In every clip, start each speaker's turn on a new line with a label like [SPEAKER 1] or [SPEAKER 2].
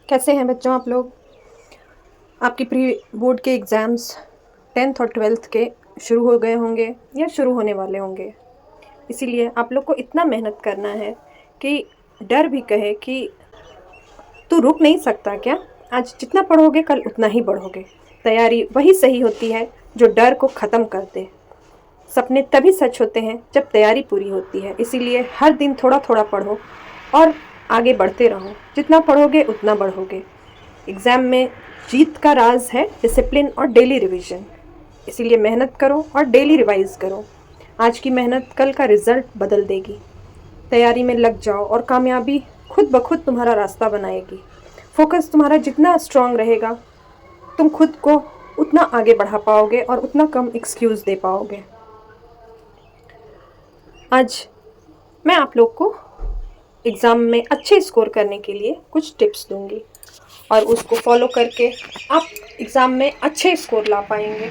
[SPEAKER 1] कैसे हैं बच्चों आप लोग। आपकी प्री बोर्ड के एग्ज़ाम्स 10th और 12th के शुरू हो गए होंगे या शुरू होने वाले होंगे। इसीलिए आप लोग को इतना मेहनत करना है कि डर भी कहे कि तू रुक नहीं सकता क्या। आज जितना पढ़ोगे कल उतना ही पढ़ोगे। तैयारी वही सही होती है जो डर को ख़त्म कर दे। सपने तभी सच होते हैं जब तैयारी पूरी होती है। इसीलिए हर दिन थोड़ा थोड़ा पढ़ो और आगे बढ़ते रहो। जितना पढ़ोगे उतना बढ़ोगे। एग्ज़ाम में जीत का राज है डिसिप्लिन और डेली रिवीजन। इसीलिए मेहनत करो और डेली रिवाइज करो। आज की मेहनत कल का रिजल्ट बदल देगी। तैयारी में लग जाओ और कामयाबी खुद ब खुद तुम्हारा रास्ता बनाएगी। फोकस तुम्हारा जितना स्ट्रांग रहेगा तुम खुद को उतना आगे बढ़ा पाओगे और उतना कम एक्सक्यूज़ दे पाओगे। आज मैं आप लोग को एग्ज़ाम में अच्छे स्कोर करने के लिए कुछ टिप्स दूंगी और उसको फॉलो करके आप एग्ज़ाम में अच्छे स्कोर ला पाएंगे।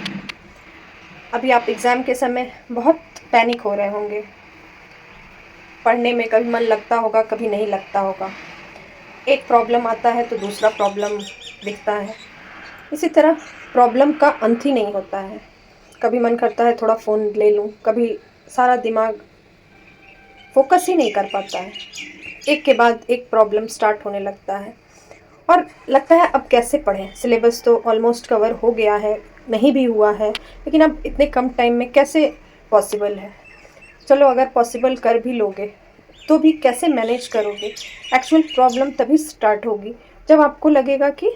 [SPEAKER 1] अभी आप एग्ज़ाम के समय बहुत पैनिक हो रहे होंगे। पढ़ने में कभी मन लगता होगा, कभी नहीं लगता होगा। एक प्रॉब्लम आता है तो दूसरा प्रॉब्लम दिखता है। इसी तरह प्रॉब्लम का अंत ही नहीं होता है। कभी मन करता है थोड़ा फ़ोन ले लूँ, कभी सारा दिमाग फोकस ही नहीं कर पाता है। एक के बाद एक प्रॉब्लम स्टार्ट होने लगता है और लगता है अब कैसे पढ़ें। सिलेबस तो ऑलमोस्ट कवर हो गया है, नहीं भी हुआ है, लेकिन अब इतने कम टाइम में कैसे पॉसिबल है। चलो अगर पॉसिबल कर भी लोगे तो भी कैसे मैनेज करोगे। एक्चुअल प्रॉब्लम तभी स्टार्ट होगी जब आपको लगेगा कि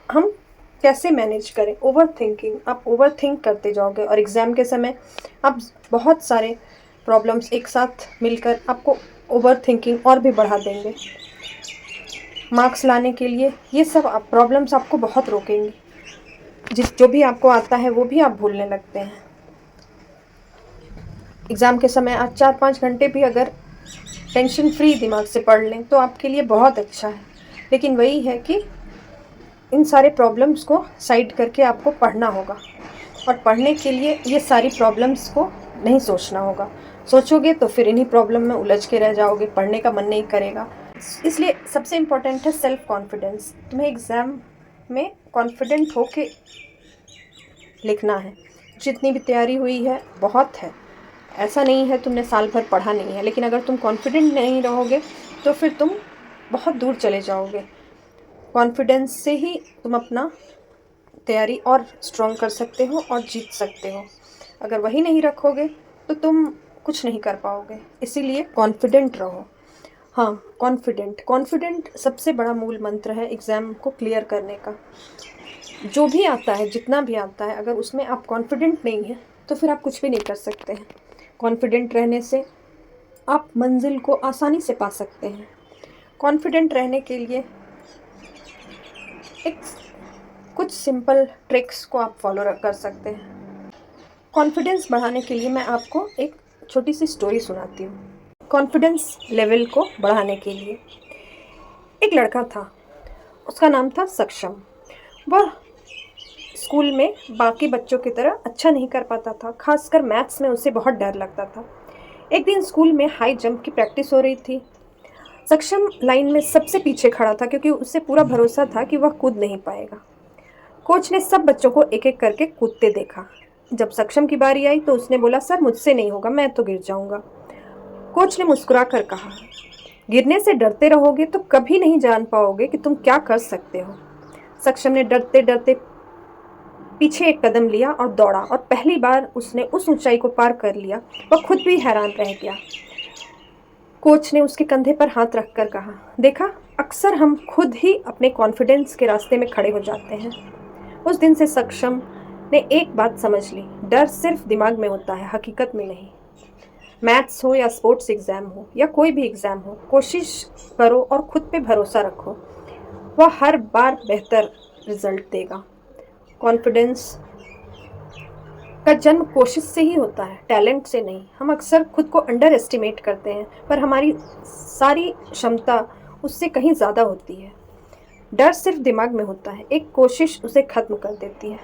[SPEAKER 1] हम कैसे मैनेज करें। ओवर थिंकिंग, आप ओवर थिंक करते जाओगे और एग्ज़ाम के समय आप बहुत सारे प्रॉब्लम्स एक साथ मिलकर आपको ओवर थिंकिंग और भी बढ़ा देंगे। मार्क्स लाने के लिए ये सब प्रॉब्लम्स आपको बहुत रोकेंगी। जो भी आपको आता है वो भी आप भूलने लगते हैं। एग्ज़ाम के समय आज 4-5 घंटे भी अगर टेंशन फ्री दिमाग से पढ़ लें तो आपके लिए बहुत अच्छा है। लेकिन वही है कि इन सारे प्रॉब्लम्स को साइड करके आपको पढ़ना होगा और पढ़ने के लिए ये सारी प्रॉब्लम्स को नहीं सोचना होगा। सोचोगे तो फिर इन्हीं प्रॉब्लम में उलझ के रह जाओगे, पढ़ने का मन नहीं करेगा। इसलिए सबसे इम्पोर्टेंट है सेल्फ कॉन्फिडेंस। तुम्हें एग्ज़ाम में कॉन्फिडेंट होके लिखना है। जितनी भी तैयारी हुई है बहुत है, ऐसा नहीं है तुमने साल भर पढ़ा नहीं है, लेकिन अगर तुम कॉन्फिडेंट नहीं रहोगे तो फिर तुम बहुत दूर चले जाओगे। कॉन्फिडेंस से ही तुम अपना तैयारी और स्ट्रॉन्ग कर सकते हो और जीत सकते हो। अगर वही नहीं रखोगे तो तुम कुछ नहीं कर पाओगे। इसीलिए कॉन्फिडेंट रहो। हाँ, कॉन्फिडेंट सबसे बड़ा मूल मंत्र है एग्ज़ाम को क्लियर करने का। जो भी आता है, जितना भी आता है, अगर उसमें आप कॉन्फिडेंट नहीं हैं तो फिर आप कुछ भी नहीं कर सकते हैं। कॉन्फिडेंट रहने से आप मंजिल को आसानी से पा सकते हैं। कॉन्फिडेंट रहने के लिए एक कुछ सिंपल ट्रिक्स को आप फॉलो कर सकते हैं। कॉन्फिडेंस बढ़ाने के लिए मैं आपको एक छोटी सी स्टोरी सुनाती हूँ। कॉन्फिडेंस लेवल को बढ़ाने के लिए एक लड़का था, उसका नाम था सक्षम। वह स्कूल में बाकी बच्चों की तरह अच्छा नहीं कर पाता था, खासकर मैथ्स में उसे बहुत डर लगता था। एक दिन स्कूल में हाई जंप की प्रैक्टिस हो रही थी। सक्षम लाइन में सबसे पीछे खड़ा था क्योंकि उसे पूरा भरोसा था कि वह कूद नहीं पाएगा। कोच ने सब बच्चों को एक एक करके कूदते देखा। जब सक्षम की बारी आई तो उसने बोला, सर मुझसे नहीं होगा, मैं तो गिर जाऊंगा। कोच ने मुस्कुरा कर कहा, गिरने से डरते रहोगे तो कभी नहीं जान पाओगे कि तुम क्या कर सकते हो। सक्षम ने डरते डरते पीछे एक कदम लिया और दौड़ा और पहली बार उसने उस ऊंचाई को पार कर लिया। वह खुद भी हैरान रह गया। कोच ने उसके कंधे पर हाथ रखकर कहा, देखा, अक्सर हम खुद ही अपने कॉन्फिडेंस के रास्ते में खड़े हो जाते हैं। उस दिन से सक्षम ने एक बात समझ ली, डर सिर्फ दिमाग में होता है, हकीकत में नहीं। मैथ्स हो या स्पोर्ट्स एग्ज़ाम हो या कोई भी एग्ज़ाम हो, कोशिश करो और खुद पे भरोसा रखो। वह हर बार बेहतर रिजल्ट देगा। कॉन्फिडेंस का जन्म कोशिश से ही होता है, टैलेंट से नहीं। हम अक्सर खुद को अंडर एस्टिमेट करते हैं, पर हमारी सारी क्षमता उससे कहीं ज़्यादा होती है। डर सिर्फ दिमाग में होता है, एक कोशिश उसे ख़त्म कर देती है।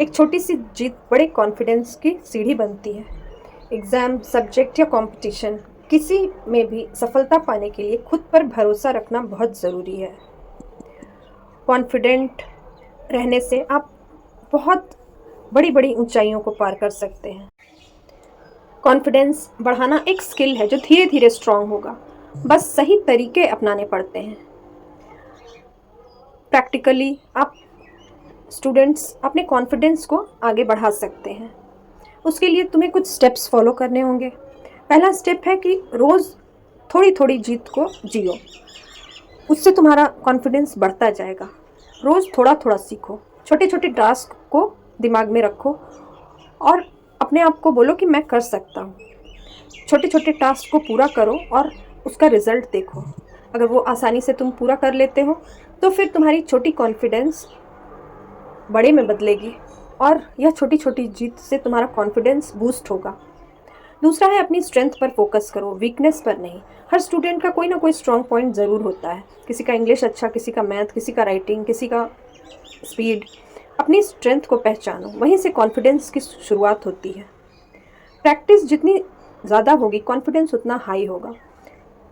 [SPEAKER 1] एक छोटी सी जीत बड़े कॉन्फिडेंस की सीढ़ी बनती है। एग्ज़ाम, सब्जेक्ट या कंपटीशन, किसी में भी सफलता पाने के लिए खुद पर भरोसा रखना बहुत ज़रूरी है। कॉन्फिडेंट रहने से आप बहुत बड़ी बड़ी ऊंचाइयों को पार कर सकते हैं। कॉन्फिडेंस बढ़ाना एक स्किल है जो धीरे धीरे स्ट्रांग होगा, बस सही तरीके अपनाने पड़ते हैं। प्रैक्टिकली आप स्टूडेंट्स अपने कॉन्फिडेंस को आगे बढ़ा सकते हैं। उसके लिए तुम्हें कुछ स्टेप्स फॉलो करने होंगे। पहला स्टेप है कि रोज़ थोड़ी थोड़ी जीत को जियो, उससे तुम्हारा कॉन्फिडेंस बढ़ता जाएगा। रोज़ थोड़ा थोड़ा सीखो, छोटे छोटे टास्क को दिमाग में रखो और अपने आप को बोलो कि मैं कर सकता हूँ। छोटे छोटे टास्क को पूरा करो और उसका रिज़ल्ट देखो। अगर वो आसानी से तुम पूरा कर लेते हो तो फिर तुम्हारी छोटी कॉन्फिडेंस बड़े में बदलेगी और यह छोटी छोटी जीत से तुम्हारा कॉन्फिडेंस बूस्ट होगा। दूसरा है अपनी स्ट्रेंथ पर फोकस करो, वीकनेस पर नहीं। हर स्टूडेंट का कोई ना कोई स्ट्रॉन्ग पॉइंट ज़रूर होता है। किसी का इंग्लिश अच्छा, किसी का मैथ, किसी का राइटिंग, किसी का स्पीड। अपनी स्ट्रेंथ को पहचानो, वहीं से कॉन्फिडेंस की शुरुआत होती है। प्रैक्टिस जितनी ज़्यादा होगी कॉन्फिडेंस उतना हाई होगा।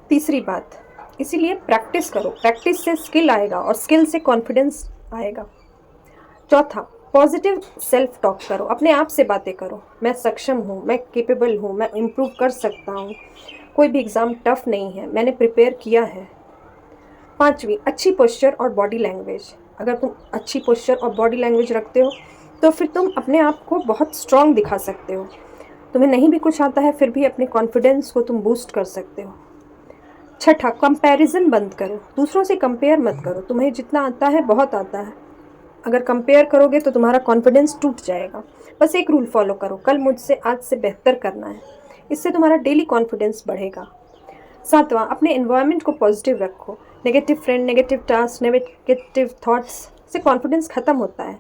[SPEAKER 1] तीसरी बात, इसीलिए प्रैक्टिस करो। प्रैक्टिस से स्किल आएगा और स्किल से कॉन्फिडेंस आएगा। चौथा, पॉजिटिव सेल्फ टॉक करो। अपने आप से बातें करो, मैं सक्षम हूँ, मैं केपेबल हूँ, मैं इम्प्रूव कर सकता हूँ, कोई भी एग्ज़ाम टफ नहीं है, मैंने प्रिपेयर किया है। पांचवी, अच्छी पोस्चर और बॉडी लैंग्वेज। अगर तुम अच्छी पोस्चर और बॉडी लैंग्वेज रखते हो तो फिर तुम अपने आप को बहुत स्ट्रॉन्ग दिखा सकते हो। तुम्हें नहीं भी कुछ आता है फिर भी अपने कॉन्फिडेंस को तुम बूस्ट कर सकते हो। छठा, कंपैरिजन बंद करो। दूसरों से कंपेयर मत करो। तुम्हें जितना आता है बहुत आता है। अगर कंपेयर करोगे तो तुम्हारा कॉन्फिडेंस टूट जाएगा। बस एक रूल फॉलो करो, कल मुझसे आज से बेहतर करना है। इससे तुम्हारा डेली कॉन्फिडेंस बढ़ेगा। सातवां, अपने एनवायरनमेंट को पॉजिटिव रखो। Negative friend, negative task, negative thoughts से कॉन्फिडेंस ख़त्म होता है।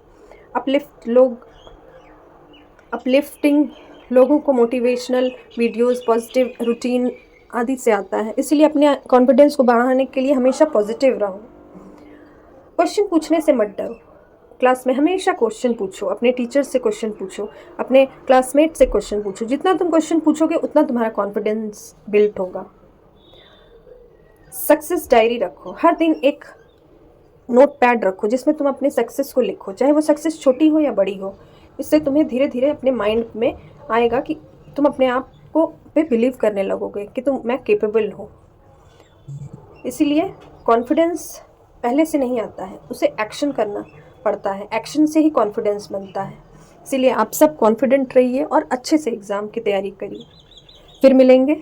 [SPEAKER 1] अपलिफ्टिंग लोगों को मोटिवेशनल वीडियोस, पॉजिटिव रूटीन आदि से आता है। इसीलिए अपने कॉन्फिडेंस को बढ़ाने के लिए हमेशा पॉजिटिव रहो। क्वेश्चन पूछने से मत डरो। क्लास में हमेशा क्वेश्चन पूछो, अपने टीचर से क्वेश्चन पूछो, अपने क्लासमेट से क्वेश्चन पूछो। जितना तुम क्वेश्चन पूछोगे उतना तुम्हारा कॉन्फिडेंस बिल्ड होगा। सक्सेस डायरी रखो। हर दिन एक नोट पैड रखो जिसमें तुम अपने सक्सेस को लिखो, चाहे वो सक्सेस छोटी हो या बड़ी हो। इससे तुम्हें धीरे धीरे अपने माइंड में आएगा कि तुम अपने आप को पे बिलीव करने लगोगे कि मैं केपेबल हूँ। इसीलिए कॉन्फिडेंस पहले से नहीं आता है, उसे एक्शन करना पड़ता है। एक्शन से ही कॉन्फिडेंस बनता है। इसीलिए आप सब कॉन्फिडेंट रहिए और अच्छे से एग्ज़ाम की तैयारी करिए। फिर मिलेंगे।